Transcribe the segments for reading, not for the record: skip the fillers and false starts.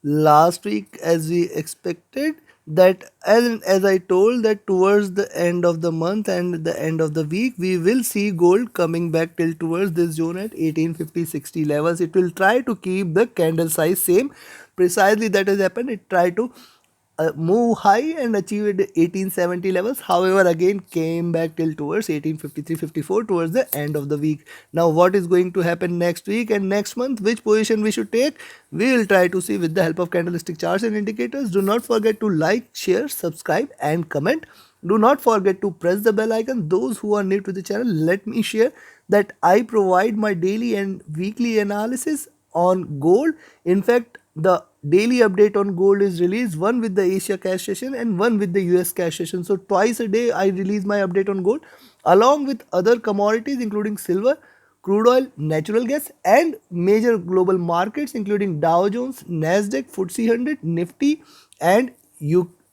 last week, as we expected, that as I told, that towards the end of the month and the end of the week we will see gold coming back till towards this zone at 1850-60 levels. It will try to keep the candle size same. Precisely that has happened. It tried to move high and achieved 1870 levels, however again came back till towards 1853-54 towards the end of the week. Now what is going to happen next week and next month, which position we should take, we will try to see with the help of candlestick charts and indicators. Do not forget to like, share, subscribe and comment. Do not forget to press the bell icon. Those who are new to the channel, let me share that I provide my daily and weekly analysis on gold. In fact, the daily update on gold is released, one with the Asia cash session and one with the US cash session. So twice a day I release my update on gold along with other commodities including silver, crude oil, natural gas and major global markets including Dow Jones, Nasdaq, FTSE 100, Nifty and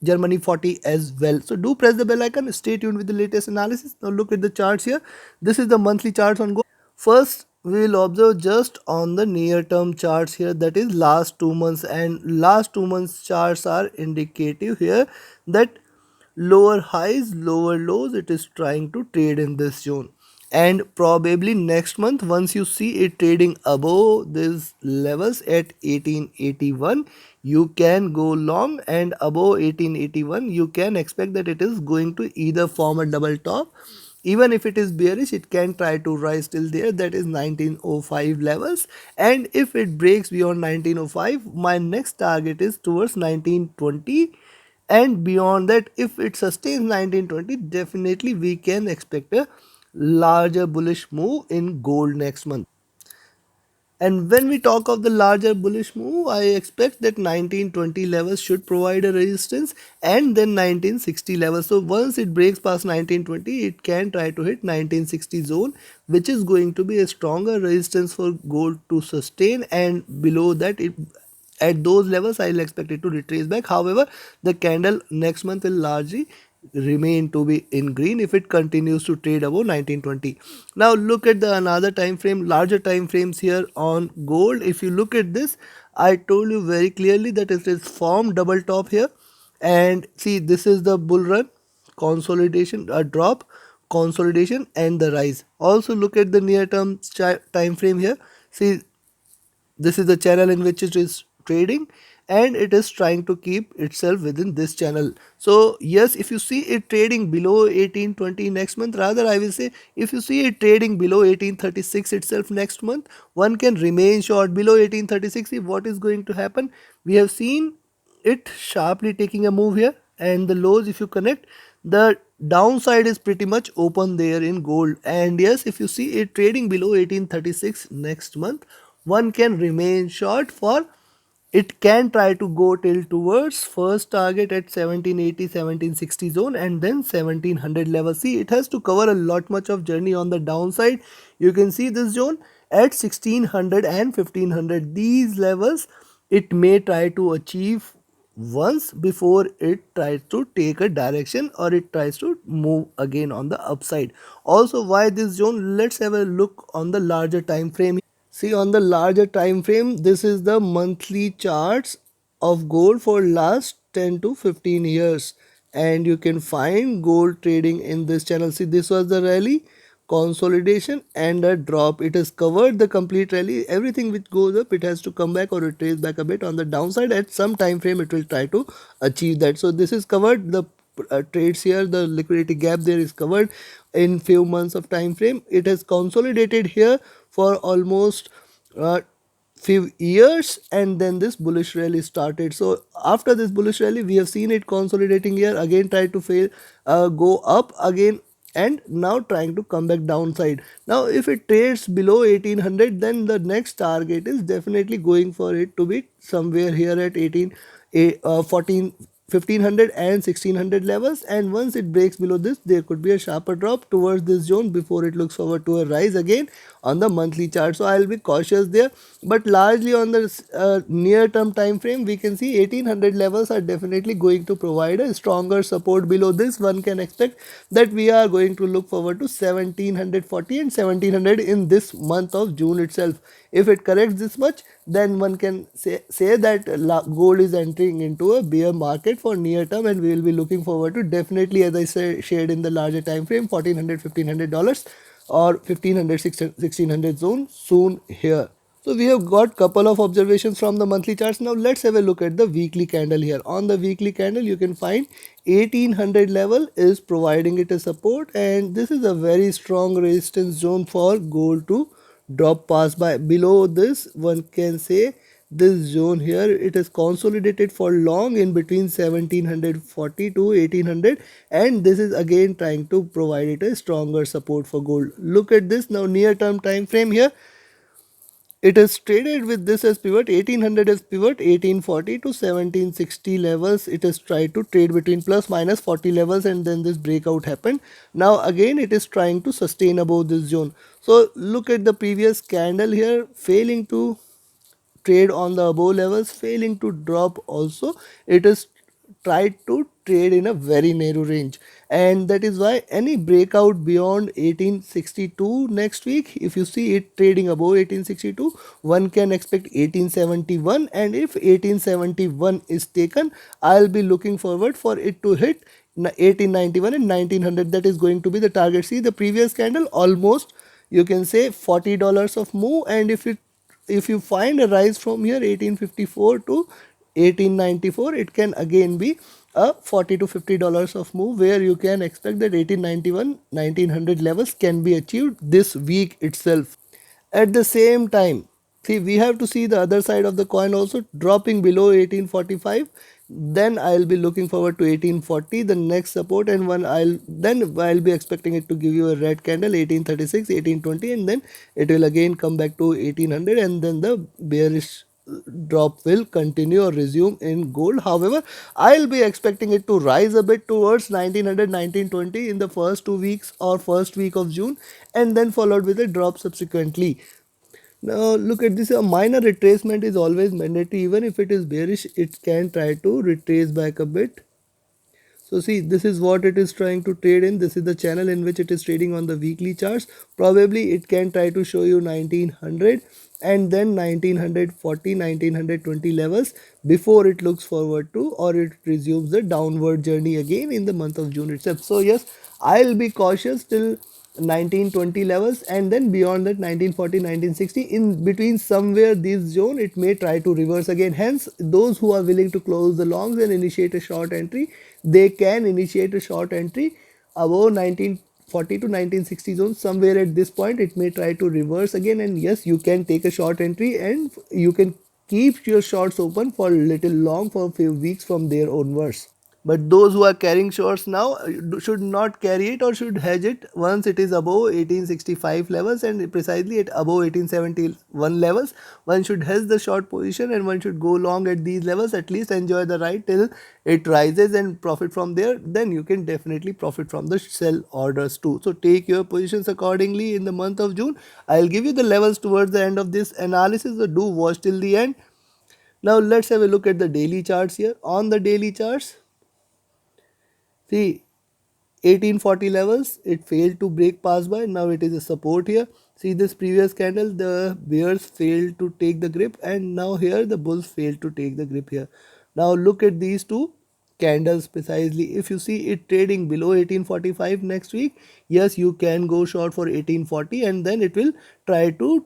Germany 40 as well. So do press the bell icon, stay tuned with the latest analysis. Now look at the charts here. This is the monthly charts on gold. First, we will observe just on the near term charts here, that is last 2 months, and last 2 months charts are indicative here that lower highs, lower lows, it is trying to trade in this zone. And probably next month, once you see it trading above these levels at 1881, you can go long, and above 1881 you can expect that it is going to either form a double top. Even if it is bearish, it can try to rise till there, that is 1905 levels. And if it breaks beyond 1905, my next target is towards 1920. And beyond that, if it sustains 1920, definitely we can expect a larger bullish move in gold next month. And when we talk of the larger bullish move, I expect that 1920 levels should provide a resistance, and then 1960 levels. So once it breaks past 1920, it can try to hit 1960 zone, which is going to be a stronger resistance for gold to sustain, and below that, at those levels I'll expect it to retrace back. However, the candle next month will largely remain to be in green if it continues to trade above 1920. Now look at the another time frame, larger time frames here on gold. If you look at this, I told you very clearly that it is formed double top here, and see, this is the bull run, consolidation, a drop, consolidation and the rise. Also look at the near term time frame here. See, this is the channel in which it is trading, and it is trying to keep itself within this channel. So yes, if you see it trading below 1820 next month, rather I will say, if you see it trading below 1836 itself next month, one can remain short below 1836. See what is going to happen. We have seen it sharply taking a move here, and the lows, if you connect, the downside is pretty much open there in gold. And yes, if you see it trading below 1836 next month, one can remain short, for it can try to go till towards first target at 1780-1760 zone and then 1700 level. See, it has to cover a lot much of journey on the downside. You can see this zone at 1600 and 1500. These levels it may try to achieve once before it tries to take a direction, or it tries to move again on the upside. Also, why this zone? Let's have a look on the larger time frame. See, on the larger time frame, this is the monthly charts of gold for last 10 to 15 years, and you can find gold trading in this channel. See, this was the rally, consolidation and a drop. It has covered the complete rally. Everything which goes up, it has to come back or retrace back a bit on the downside. At some time frame, it will try to achieve that. So this is covered, the trades here, the liquidity gap there is covered in few months of time frame. It has consolidated here for almost few years, and then this bullish rally started. So after this bullish rally, we have seen it consolidating here, again try to fail, go up again, and now trying to come back downside. Now if it trades below 1800, then the next target is definitely going for it to be somewhere here at 14 1500 and 1600 levels. And once it breaks below this, there could be a sharper drop towards this zone before it looks forward to a rise again on the monthly chart. So I'll be cautious there, but largely on the near term time frame, we can see 1800 levels are definitely going to provide a stronger support. Below this, one can expect that we are going to look forward to 1740 and 1700 in this month of June itself. If it corrects this much, then one can say that gold is entering into a bear market for near term, and we will be looking forward to, definitely, as I shared in the larger time frame, 1400 $1500 or 1500 1600 zone soon here. So we have got couple of observations from the monthly charts. Now let's have a look at the weekly candle here. On the weekly candle, you can find 1800 level is providing it a support, and this is a very strong resistance zone for gold to drop past by. Below this, one can say this zone here, it is consolidated for long in between 1740 to 1800, and this is again trying to provide it a stronger support for gold. Look at this now, near term time frame here, it is traded with this as pivot, 1800 as pivot, 1840 to 1760 levels. It is tried to trade between plus minus 40 levels, and then this breakout happened. Now again it is trying to sustain above this zone. So look at the previous candle here, failing to trade on the above levels, failing to drop also. It is tried to trade in a very narrow range, and that is why any breakout beyond 1862 next week, if you see it trading above 1862, one can expect 1871, and if 1871 is taken, I'll be looking forward for it to hit 1891 and 1900. That is going to be the target. See the previous candle, almost you can say $40 of move, and if you find a rise from here 1854 to 1894, it can again be a $40 to $50 of move, where you can expect that 1891 1900 levels can be achieved this week itself. At the same time, see, we have to see the other side of the coin also, dropping below 1845. Then I'll be looking forward to 1840, the next support, and I'll be expecting it to give you a red candle 1836, 1820, and then it will again come back to 1800, and then the bearish drop will continue or resume in gold. However, I'll be expecting it to rise a bit towards 1900 1920 in the first 2 weeks or first week of June, and then followed with a drop subsequently. Now look at this, a minor retracement is always mandatory. Even if it is bearish, it can try to retrace back a bit. So see, this is what it is trying to trade in. This is the channel in which it is trading on the weekly charts. Probably it can try to show you 1900 and then 1940 1920 levels before it looks forward to, or it resumes the downward journey again in the month of June itself. So yes, I'll be cautious till 1920 levels, and then beyond that 1940 1960, in between somewhere this zone it may try to reverse again. Hence those who are willing to close the longs and initiate a short entry, they can initiate a short entry above 1940 to 1960 zone. Somewhere at this point it may try to reverse again, and yes, you can take a short entry and you can keep your shorts open for little long for a few weeks from there onwards. But those who are carrying shorts now should not carry it or should hedge it once it is above 1865 levels, and precisely at above 1871 levels. One should hedge the short position and one should go long at these levels, at least enjoy the ride till it rises and profit from there. Then you can definitely profit from the sell orders too. So take your positions accordingly in the month of June. I'll give you the levels towards the end of this analysis, so do watch till the end. Now let's have a look at the daily charts here. On the daily charts, see, 1840 levels, it failed to break pass by. Now it is a support here. See this previous candle, the bears failed to take the grip, and now here the bulls failed to take the grip here. Now look at these two candles precisely. If you see it trading below 1845 next week, yes, you can go short for 1840, and then it will try to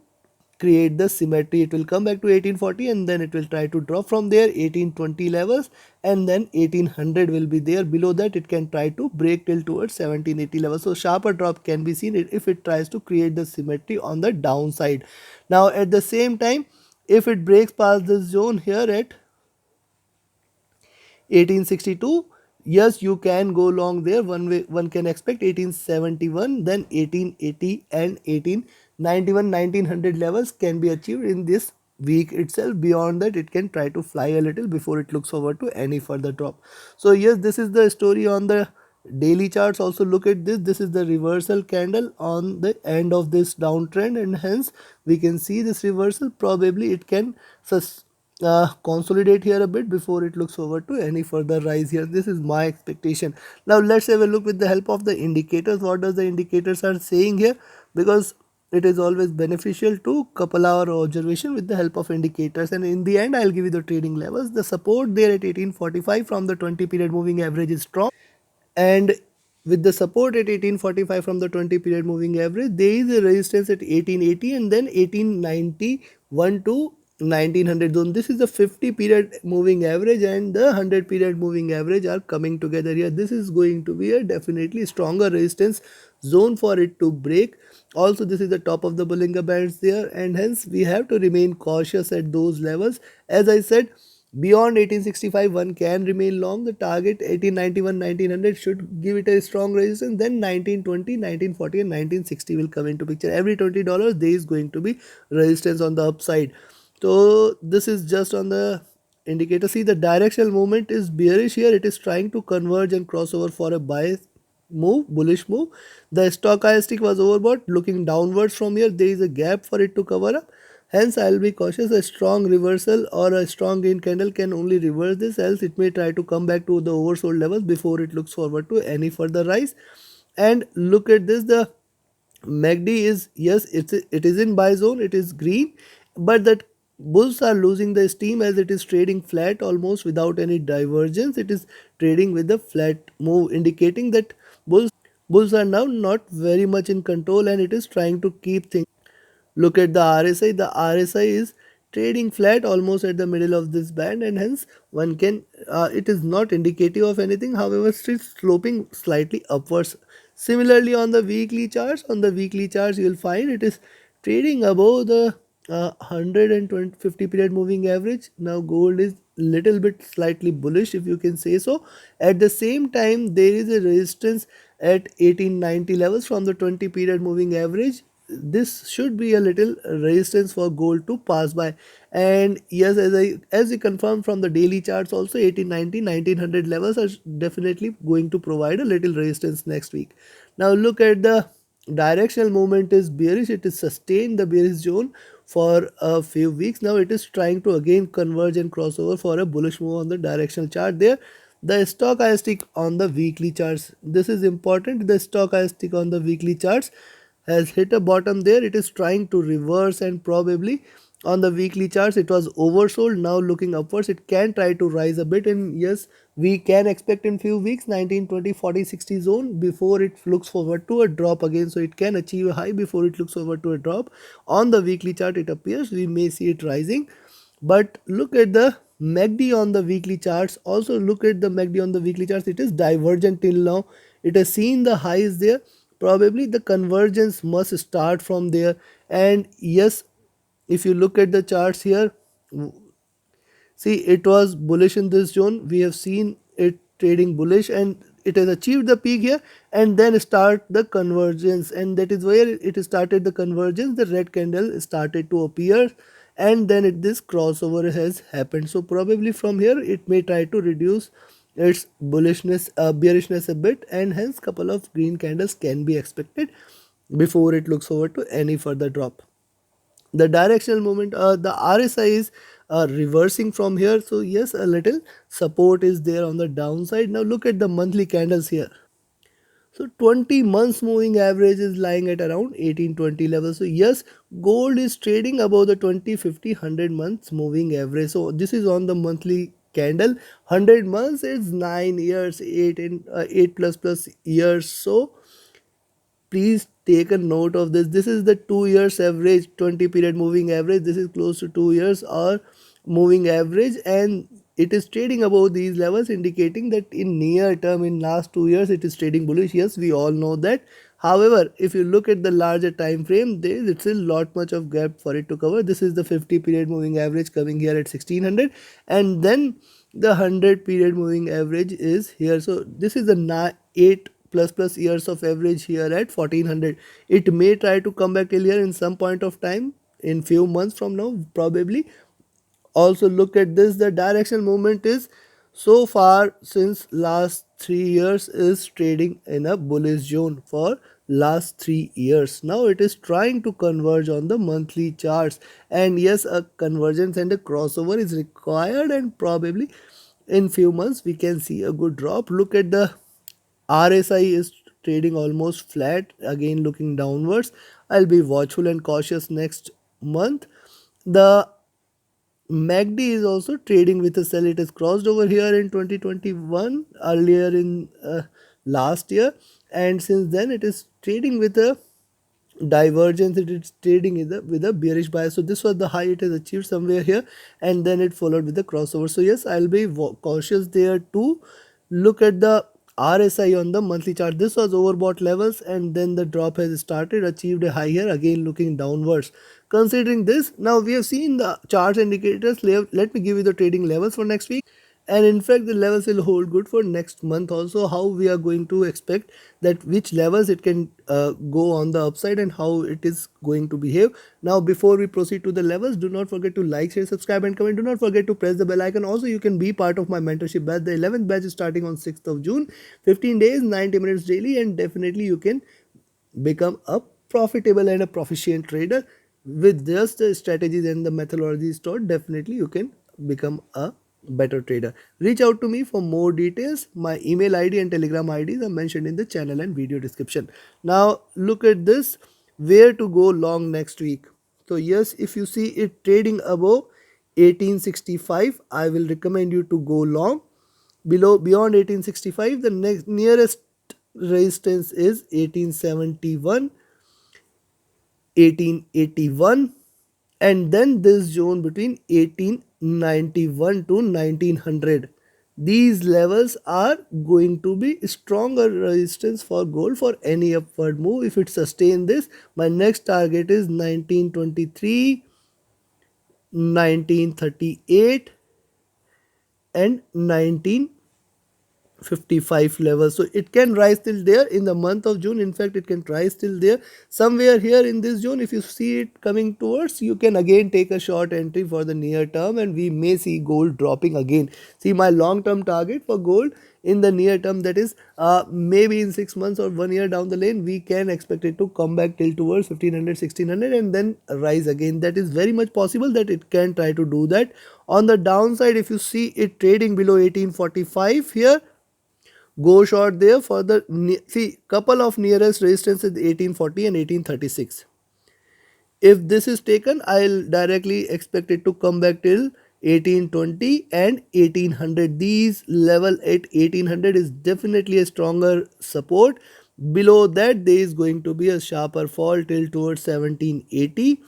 create the symmetry. It will come back to 1840, and then it will try to drop from there 1820 levels, and then 1800 will be there. Below that it can try to break till towards 1780 levels. So sharper drop can be seen if it tries to create the symmetry on the downside. Now at the same time, if it breaks past this zone here at 1862, yes, you can go long there. One can expect 1871, then 1880 and 1891 1900 levels can be achieved in this week itself. Beyond that it can try to fly a little before it looks forward to any further drop. So yes, this is the story on the daily charts also look at this. This is the reversal candle on the end of this downtrend, and hence we can see this reversal. Probably it can consolidate here a bit before it looks forward to any further rise here. This is my expectation. Now let's have a look with the help of the indicators. What does the indicators are saying here? Because it is always beneficial to couple our observation with the help of indicators, and in the end I'll give you the trading levels. The support there at 1845 from the 20 period moving average is strong, and with the support at 1845 from the 20 period moving average, there is a resistance at 1880 and then 1891 to 1900 zone. This is the 50 period moving average and the 100 period moving average are coming together here. This is going to be a definitely stronger resistance zone for it to break. Also, this is the top of the Bollinger Bands there, and hence we have to remain cautious at those levels. As I said, beyond 1865 one can remain long. The target 1891 1900 should give it a strong resistance. Then 1920, 1940 and 1960 will come into picture. Every $20 there is going to be resistance on the upside. So this is just on the indicator. See, the directional movement is bearish here. It is trying to converge and cross over for a buy move, bullish move. The stochastic was overbought, looking downwards from here. There is a gap for it to cover up. Hence, I will be cautious. A strong reversal or a strong green candle can only reverse this, else it may try to come back to the oversold levels before it looks forward to any further rise. And look at this, the MACD is, yes, it is in buy zone, it is green, but that bulls are losing the steam as it is trading flat almost without any divergence. It is trading with a flat move, indicating that bulls are now not very much in control and it is trying to keep things. Look at the RSI. The RSI is trading flat almost at the middle of this band, and hence one can, it is not indicative of anything. However, still sloping slightly upwards. Similarly, on the weekly charts you will find it is trading above the 150 period moving average. Now gold is little bit slightly bullish, if you can say so. At the same time, there is a resistance at 1890 levels from the 20 period moving average. This should be a little resistance for gold to pass by. And yes, as we confirmed from the daily charts also, 1890 1900 levels are definitely going to provide a little resistance next week. Now look at the directional movement is bearish. It is sustained the bearish zone for a few weeks. Now it is trying to again converge and crossover for a bullish move on the directional chart there. The stochastic on the weekly charts, this is important. The stochastic on the weekly charts has hit a bottom there. It is trying to reverse, and probably on the weekly charts it was oversold. Now looking upwards, it can try to rise a bit, and yes, we can expect in few weeks 19 20 40 60 zone before it looks forward to a drop again. So it can achieve a high before it looks forward to a drop. On the weekly chart it appears we may see it rising, but look at the MACD on the weekly charts. Also look at the MACD on the weekly charts. It is divergent till now. It has seen the highs there. Probably the convergence must start from there. And yes, if you look at the charts here, see, it was bullish in this zone. We have seen it trading bullish and it has achieved the peak here and then start the convergence, and that is where it started the convergence. The red candle started to appear and then this crossover has happened. So probably from here it may try to reduce its bearishness a bit, and hence couple of green candles can be expected before it looks forward to any further drop. The directional movement, the RSI is reversing from here. So yes, a little support is there on the downside. Now look at the monthly candles here. So 20 months moving average is lying at around 1820 level. So yes, gold is trading above the 20, 50, 100 months moving average. So this is on the monthly candle. 100 months is 9 years, 8 plus years. So please take a note of this. This is the 2 years average, 20 period moving average. This is close to 2 years or moving average, and it is trading above these levels, indicating that in near term, in last 2 years it is trading bullish. Yes, we all know that. However, if you look at the larger time frame, there is still lot much of gap for it to cover. This is the 50 period moving average coming here at 1600, and then the 100 period moving average is here. So this is the 8 plus years of average here at 1400. It may try to come back till here in some point of time, in few months from now probably. Also look at this, the directional movement is so far since last 3 years is trading in a bullish zone for last 3 years. Now it is trying to converge on the monthly charts, and yes, a convergence and a crossover is required, and probably in few months we can see a good drop. Look at the RSI is trading almost flat, again looking downwards. I'll be watchful and cautious next month. The MACD is also trading with a sell. It is crossed over here in 2021, earlier in last year, and since then it is trading with a divergence. It is trading with a bearish bias. So this was the high it has achieved somewhere here, and then it followed with the crossover. So yes, I'll be cautious there too. Look at the RSI on the monthly chart. This was overbought levels, and then the drop has started, achieved a high here, again looking downwards. Considering this, now we have seen the charts indicators. Let me give you the trading levels for next week, and in fact the levels will hold good for next month also. How we are going to expect that, which levels it can go on the upside, and how it is going to behave. Now before we proceed to the levels, do not forget to like, share, subscribe and comment. Do not forget to press the bell icon. Also you can be part of my mentorship batch. The 11th batch is starting on 6th of June, 15 days, 90 minutes daily, and definitely you can become a profitable and a proficient trader with just the strategies and the methodologies taught. Definitely you can become a better trader. Reach out to me for more details. My email ID and telegram IDs are mentioned in the channel and video description. Now look at this, where to go long next week. So yes, if you see it trading above 1865, I will recommend you to go long. Beyond 1865, the nearest resistance is 1871, 1881, and then this zone between 1891 to 1900. These levels are going to be stronger resistance for gold for any upward move. If it sustains this, my next target is 1923, 1938 and 1955 level. So it can rise till there in the month of June. In fact, it can rise till there somewhere here in this zone. If you see it coming towards, you can again take a short entry for the near term, and we may see gold dropping again. See, my long term target for gold in the near term, that is maybe in 6 months or 1 year down the lane, we can expect it to come back till towards 1500, 1600 and then rise again. That is very much possible that it can try to do that. On the downside, if you see it trading below 1845 here, go short there for the, see, couple of nearest resistances 1840 and 1836. If this is taken, I'll directly expect it to come back till 1820 and 1800. These level at 1800 is definitely a stronger support. Below that, there is going to be a sharper fall till towards 1780,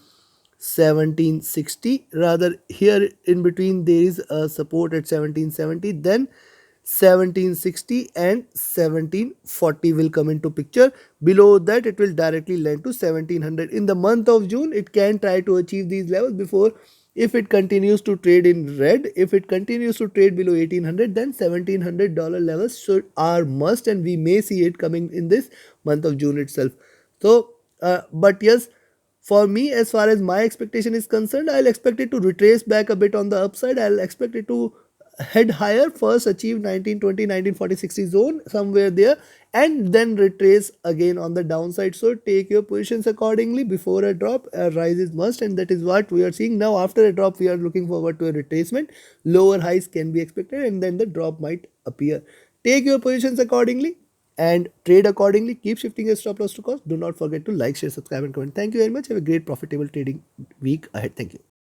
1760. Rather, here in between there is a support at 1770, then 1760 and 1740 will come into picture. Below that, it will directly land to 1700. In the month of June, it can try to achieve these levels before, if it continues to trade in red. If it continues to trade below 1800, then $1700 levels are must, and we may see it coming in this month of June itself. So but yes, for me, as far as my expectation is concerned, I'll expect it to retrace back a bit on the upside. I'll expect it to head higher, first achieve 1920, 1940, 60 zone somewhere there, and then retrace again on the downside. So take your positions accordingly. Before a drop, a rise is must, and that is what we are seeing now. After a drop, we are looking forward to a retracement. Lower highs can be expected, and then the drop might appear. Take your positions accordingly and trade accordingly. Keep shifting your stop loss to cost. Do not forget to like, share, subscribe and comment. Thank you very much. Have a great profitable trading week ahead. Thank you.